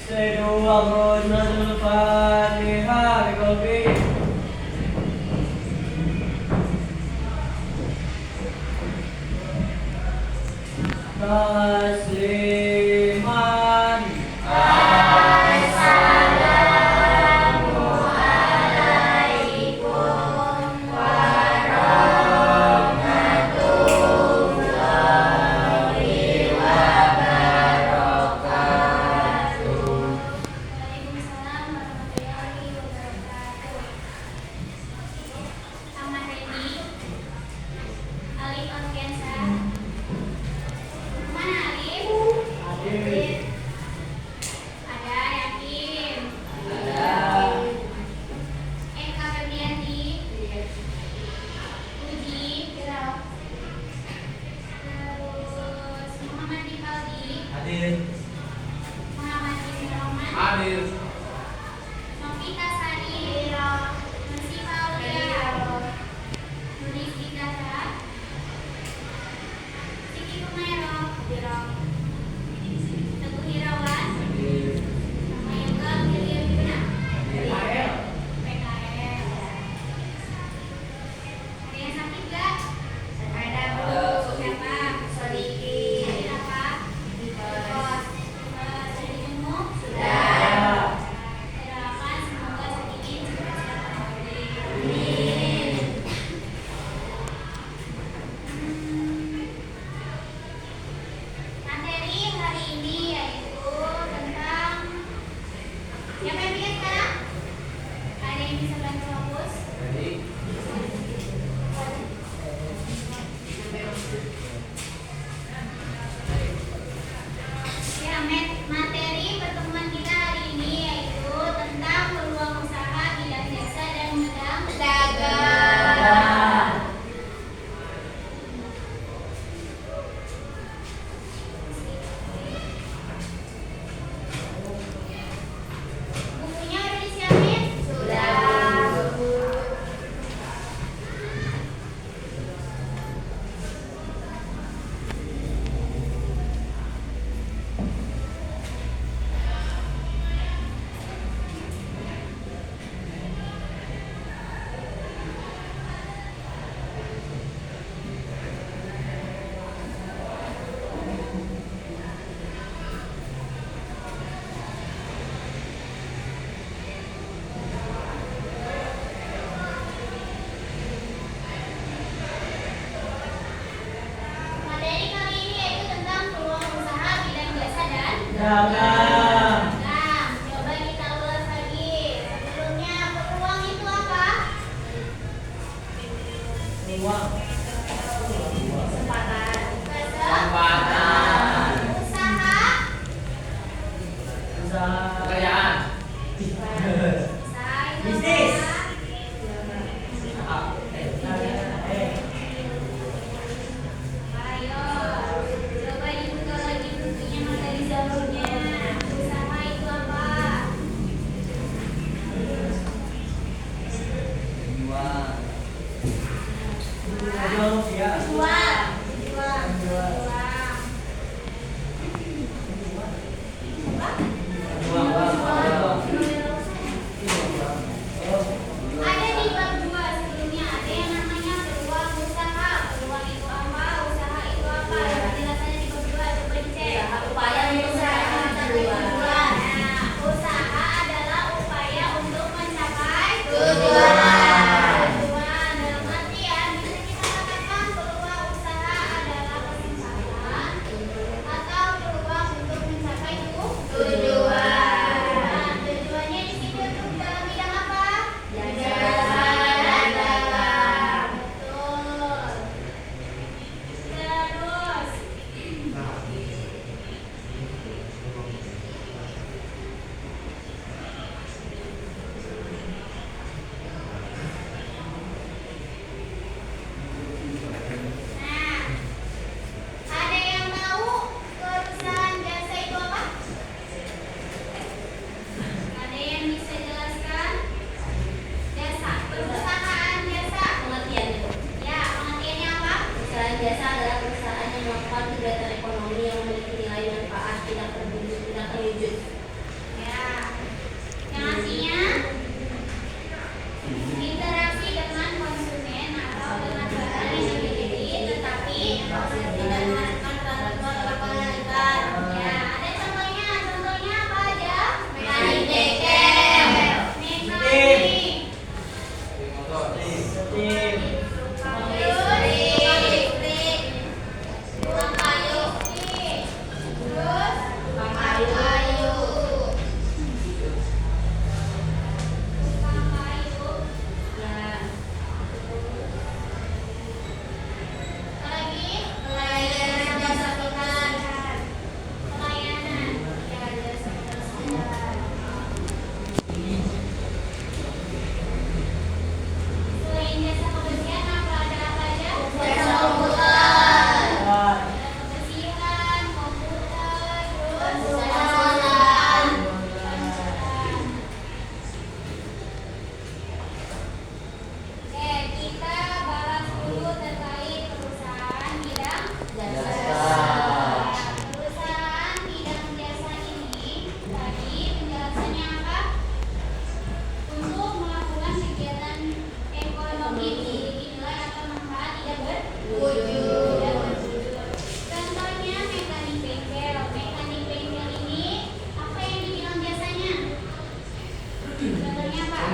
Allahumma Fatihah Kopi Tasliman Waalaikumsalam warahmatullahi wabarakatuh. Ahmad Reni, Alif Alfiansa. Mana Alif? Adil Ada Yakin. Ada Eka Febrianti. Uji. Terus Muhammad Rivaldi. Adil Muhammad Rizky Rahman. Adil Novita Sari. Nursi Paulia. Nurisdi Gaza. Siti Kumero. Teguh Irawan. Nama Yoga William Yuna. PKL PKL. Ada yang sakit gak? Ada Bu. Siapa? Sodiki. Sakit apa? Tipes. Sudah dijenguk? Sudah. Saya doakan semoga Sodikin cepat sehat kembali. Amin. Materi hari ini yaitu tentang siapa yang bikin sekarang? Ada yang bisa bantu hapus? Ya, materi pertemuan kita hari ini yaitu tentang peluang usaha bidang jasa dan bidang dagang. Bukunya udah disiapin? Sudah. Materi kali ini yaitu tentang peluang usaha bidang jasa dan dagang dagang. Coba kita ulas lagi. Sebelumnya peluang itu apa? uang Kesempatan. Kesempatan. Usaha. usaha Pekerjaan. Usaha itu Bisnis. apa? Eh Ayo, coba dibuka lagi bukunya materi sebelumnya. Usaha itu apa? Jual ya Jual. Jual. Jual. Jual. uang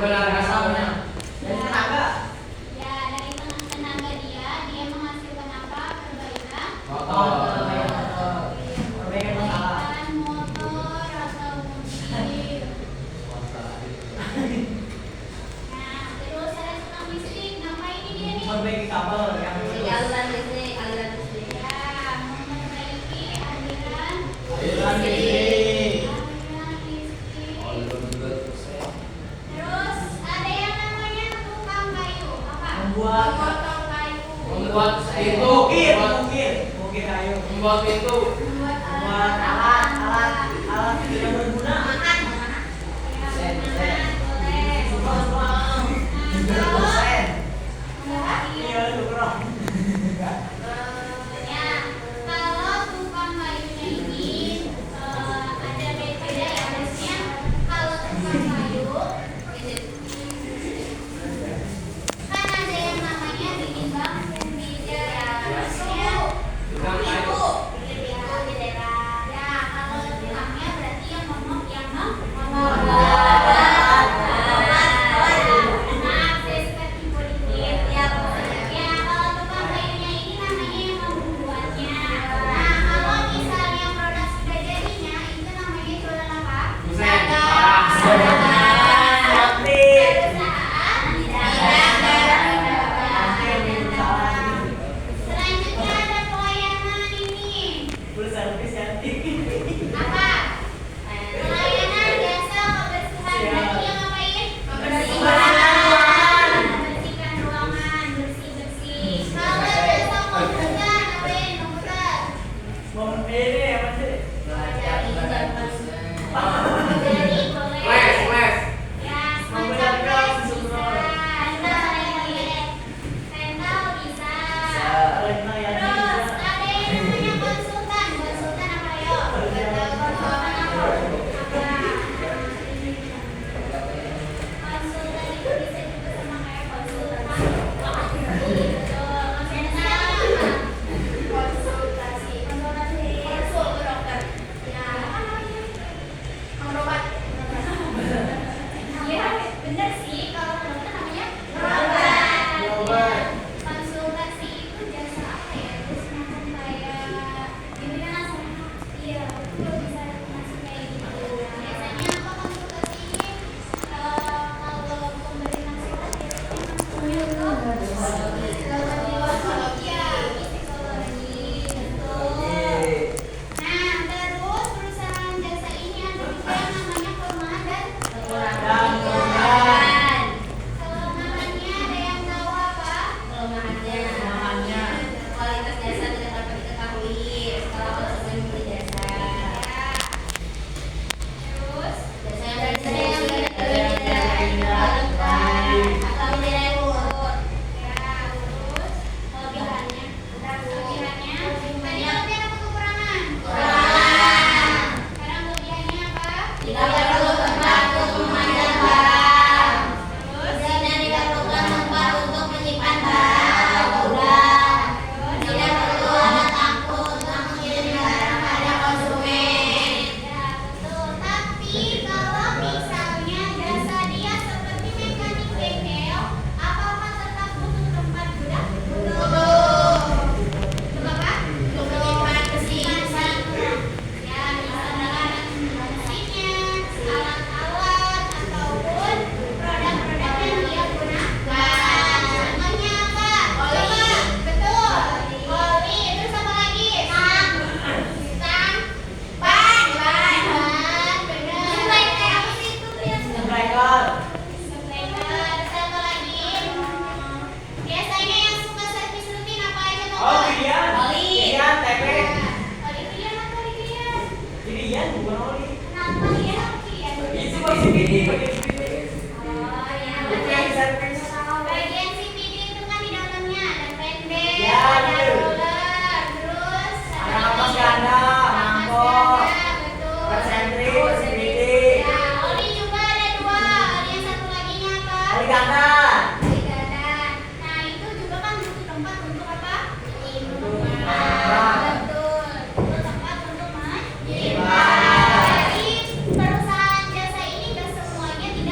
Dari tenaga. Ya, dari tenaga dia menghasilkan apa? Perbaikan. Perbaikan masalah. Perbaikan motor atau mobil. Nah, terus ada tukang listrik. Ngapain ini dia nih? Memperbaiki kabel yang putus. Ya, memperbaiki aliran. Aliran listrik. Terus ada yang namanya tukang kayu. Apa? Membuat kayu. Bukit kayu. Membuat pintu. Membuat Membuat alat yang berguna. Dosen. Iya, kurang. Kalau tukang kayunya ini ada beda ya, harusnya kalau tukang kayu kan ada yang namanya bikin bangku, harusnya Tukang kayu. bikin pintu di daerah. Ya, kalau tukangnya berarti yang membuat. Maaf, saya suka tipu dikit. Ya, kalau tukang kayunya ini namanya yang membuatnya. Nah, kalau misalnya produk sudah jadinya, itu namanya jualan apa? Buset. Selanjutnya ada pelayanan ini. Apa? Pelayanan jasa kebersihan. Berarti yang ngapain? Membersihkan ruangan, bersih-bersih. Kalau jasa komputer, ngapain komputer? Jadi boleh. Les. Ya, semacam les bisa. Rental bisa. Terus ada yang namanya konsultan. Konsultan apa yuk? Konsultan apa? Konsultan itu bisa juga sama kayak konsultan. Konsultasi. Konsul ke dokter. Ya, apa namanya? Berobat. Iya, bener sih. Kalau ke dokter namanya berobat. Konsultasi itu jasa apa ya? Terus semacam kayak ini kan langsung iya betul bisa masuk kayak gitu. Biasanya apa konsultasi ini? Kalau pemberi nasihat biasanya psikologi. Iya, psikologi betul. Nah, terus perusahaan jasa ini ada juga yang namanya kelemahan dan kekurangan. Kelemahannya ada yang tahu apa? Kelemahannya. Kualitas jasa tidak dapat diketahui setelah konsumen membeli jasa. Terus jasa yang tidak dilakukan atau tidak urut. Ya, terus kelebihannya. Kelebihannya tadi kelebihan apa kekurangan? Kekurangan. Sekarang kelebihannya apa? Tidak perlu tempat untuk memandang barang. Terus tidak diperlukan tempat untuk menyimpan barang atau gudang. Tidak perlu alat angkut untuk mengirim barang pada konsumen. Ya, betul. Tapi kalau misalnya jasa dia seperti mekanik bengkel, apakah tetap butuh tempat gudang? Butuh. Untuk apa? Untuk menyimpan besi. Ya, misalnya mesinnya, alat-alat, ataupun produk-produk yang dia gunakan. Contohnya apa? Oli. Betul. Oli. Terus apa lagi? Tang. Ban. Benar. Sprinkler. Apa sih itu tuh yang Sprinkler. Terus apa lagi? Biasanya yang suka servis rutin apa aja tuh? Oh, Gilian. Oli. Gilian, tempe. Oli Gilian apa Oli Gilian? Gilian bukan oli. Kenapa Gilian apa Gilian? Itu bagian CPD. Oh, ya. Itu yang servis. Bagian CPD itu kan di dalamnya ada pendek, Ya, ada betul. roller, terus Ada kapas ganda, mangkok, betul. konsentrik, CPD. Ya, oli juga ada dua. Oli yang satu lagi apa? Oli ganda. Oli ganda. Nah, itu juga kan butuh tempat untuk apa? Menyimpan. Betul. Butuh tempat untuk menyimpan. Menyimpan. Jadi perusahaan jasa ini gak semuanya tidak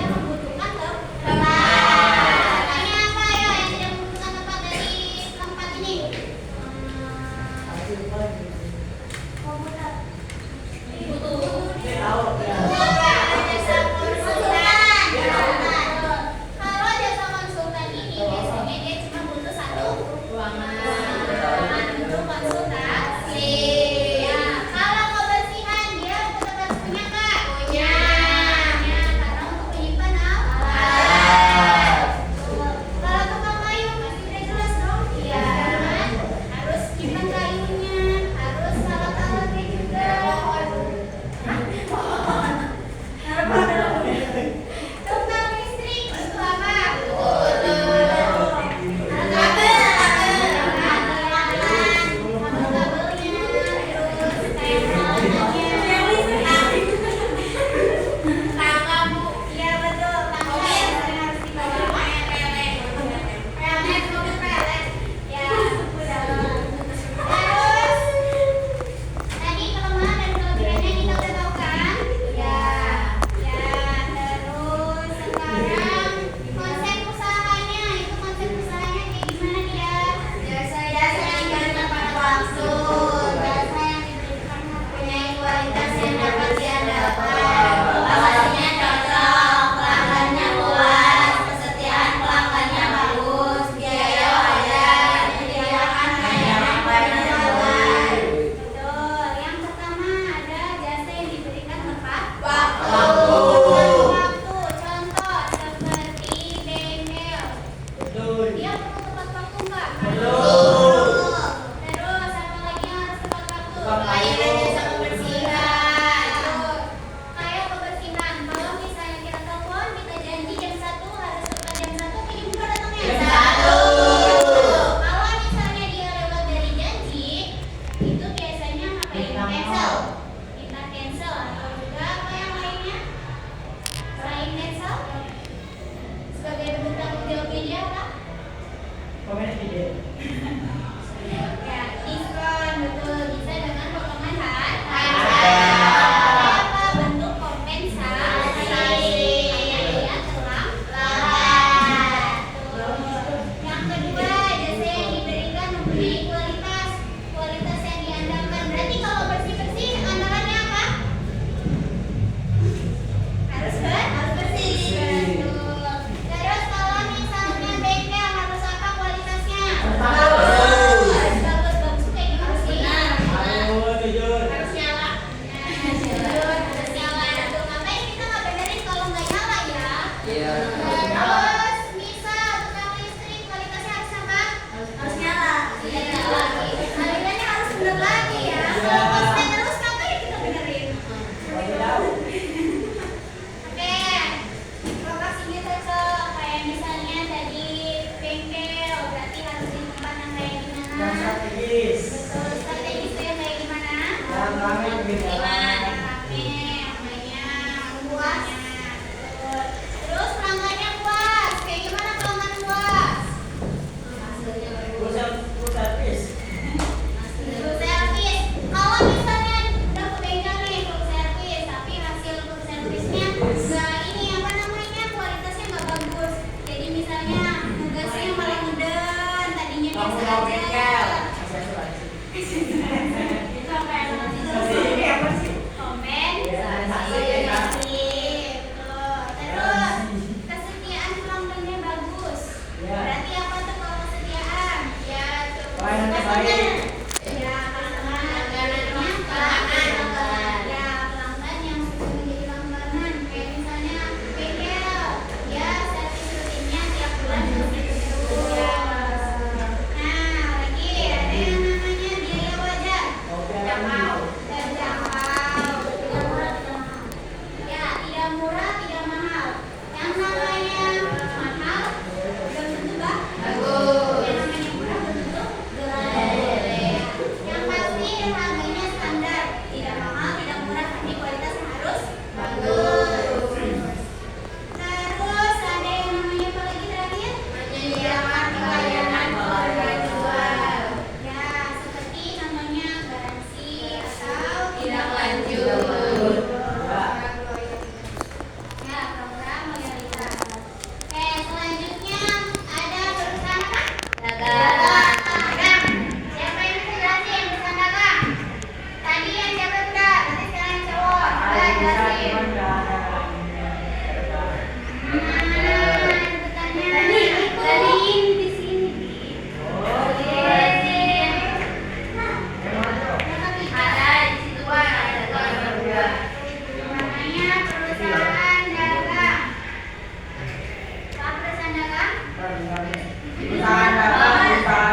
Perusahaan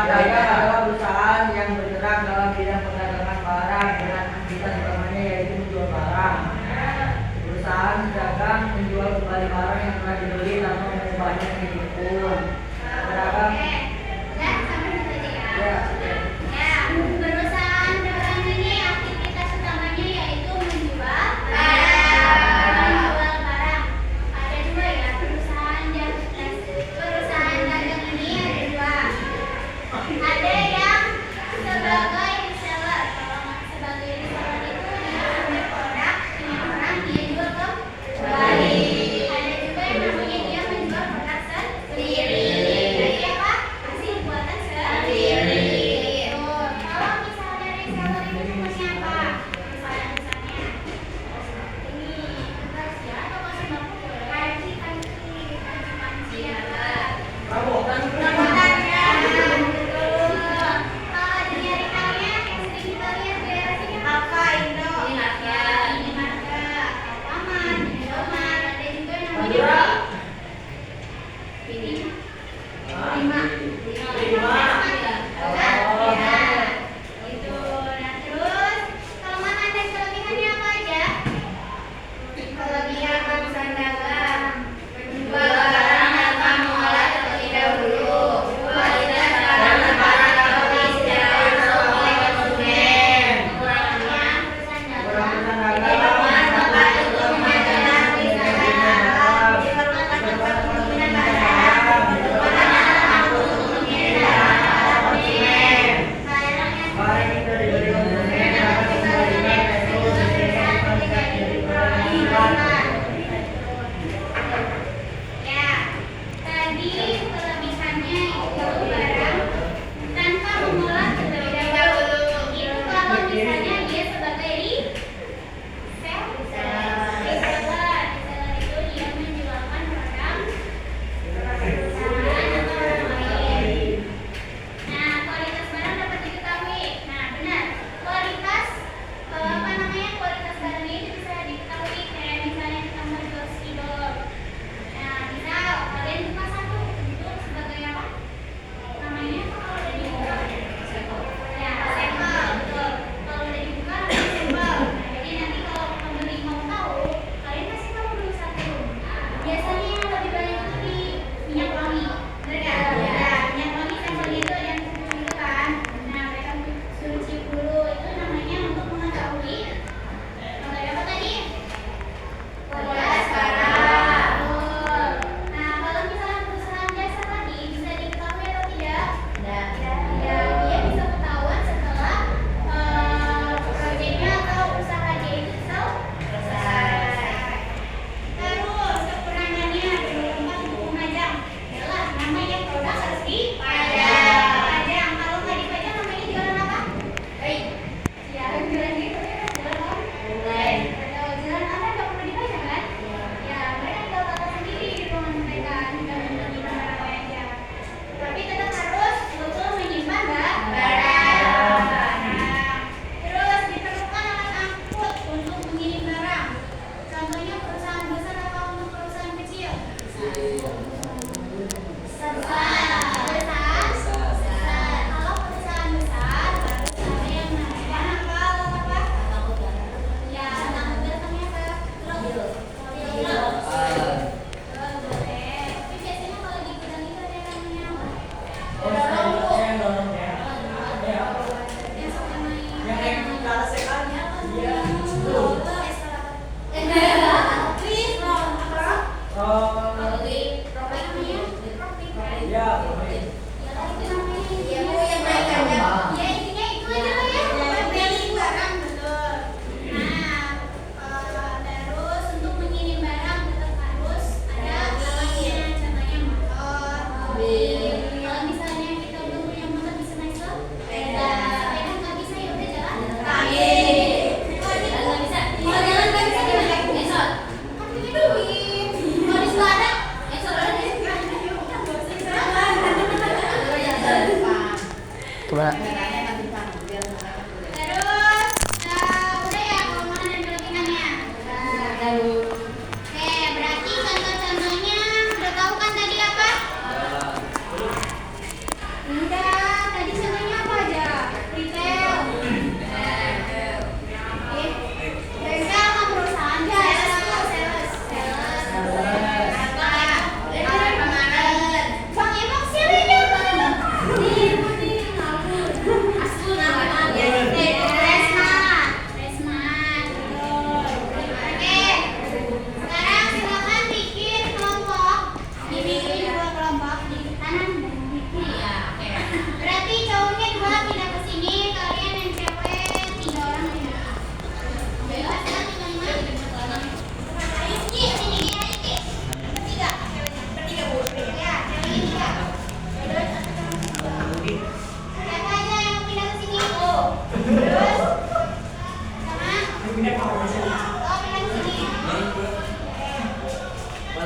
dagang adalah perusahaan yang bergerak dalam bidang perdagangan barang dengan aktivitas utamanya yaitu menjual barang. Perusahaan dagang menjual kembali barang yang telah dibeli tanpa mengubahnya menjadi pun. Pedagang Perusahaan dagang ini aktivitas utamanya yaitu menjual barang. Ada dua ya, perusahaan dagang ini ada dua. Ada yang sebagai reseller. Kalau sebagai reseller itu dia ambil produk dengan orang dia jual kembali. Ada juga yang namanya dia menjual produk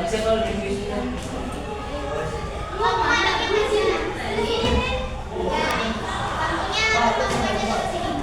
Masih kalau di bisnya. Oh, mana kita sih? Ya, kamunya masuk aja ke sini.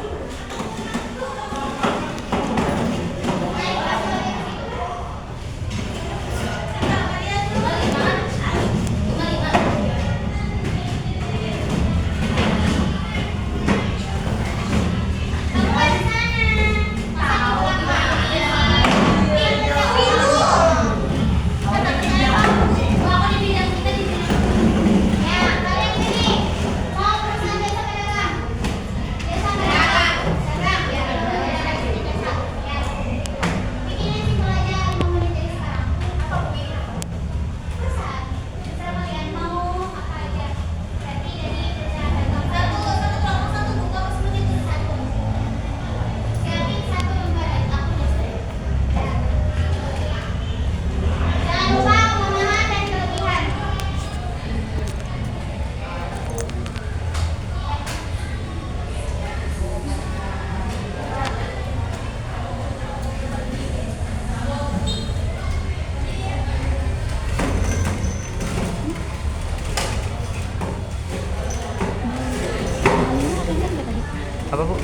Apa Bu?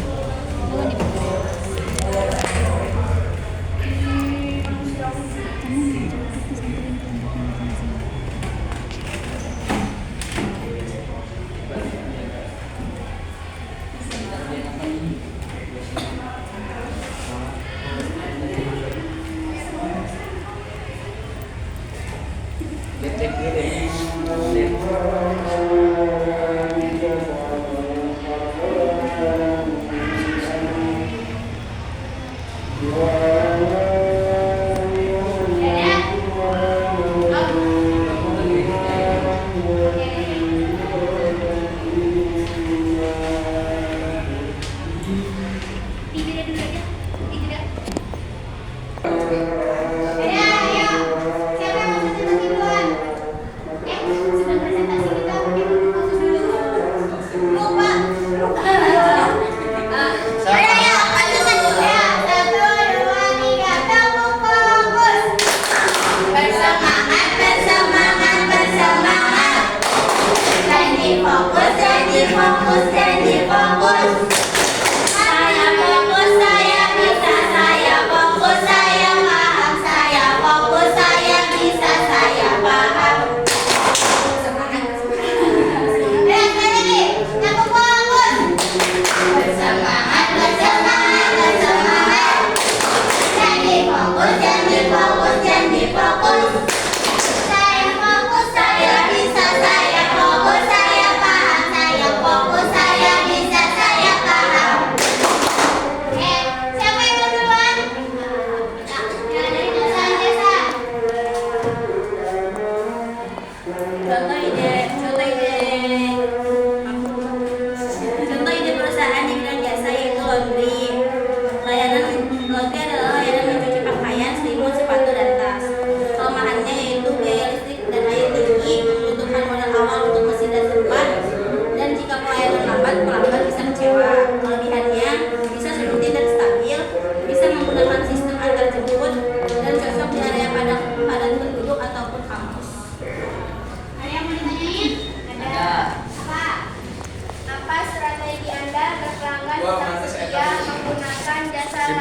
Lecek ini.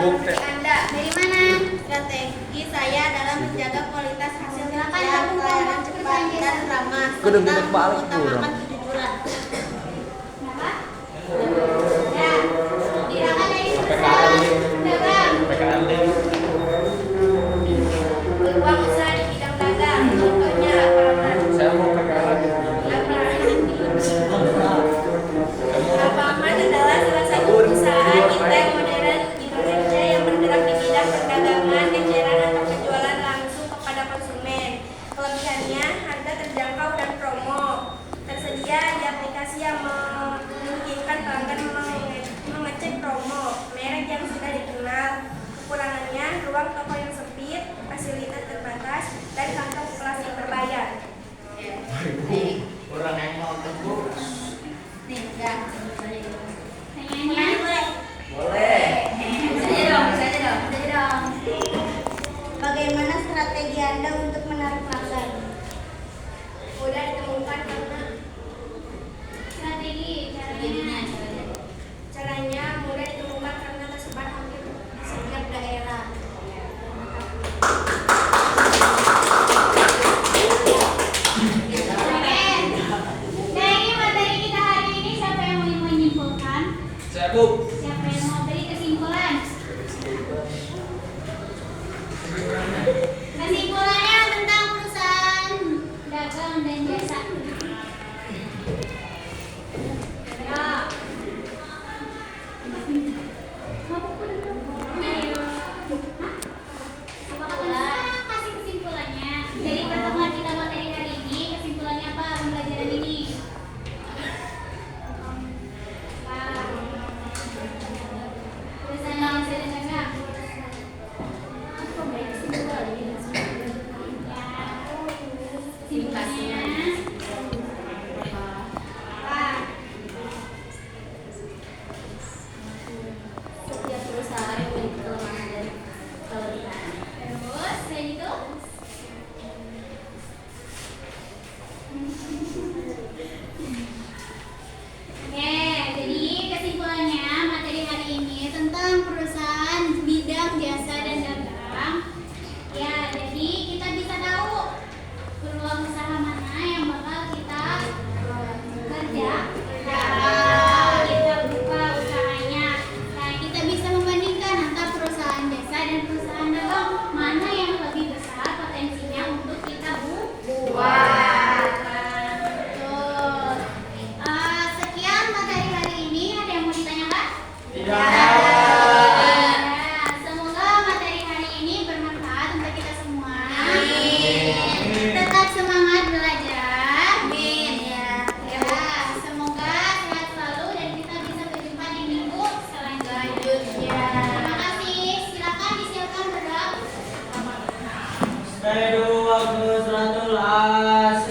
Anda dari mana? Strategi saya dalam menjaga kualitas hasil kerja, pelayanan cepat dan ramah, serta mengutamakan kejujuran. Kenapa? Ya, silakan dari perusahaan dagang. Peluang usaha di bidang dagang, contohnya lapangan. Saya mau PKL. Lapangan adalah salah satu perusahaan fintech modern Indonesia yang bergerak di bidang perdagangan, eceran atau penjualan langsung kepada konsumen. Kelebihannya harga terjangkau dan promo. Tersedia di aplikasi yang memungkinkan pelanggan mengecek promo, merek yang sudah dikenal. Kekurangannya ruang toko yang sempit, fasilitas terbatas, dan kantong plastik berbayar. Orang yang mau tembus. Nih, enggak. Pertanyaannya boleh? Boleh. Bisa aja dong. Bagaimana strategi Anda untuk menarik pelanggan? tetap semangat belajar. Amin ya. Ya, semoga sehat selalu dan kita bisa berjumpa di minggu selanjutnya. Terima kasih. Silakan disiapkan berdoa. Stay waktu 100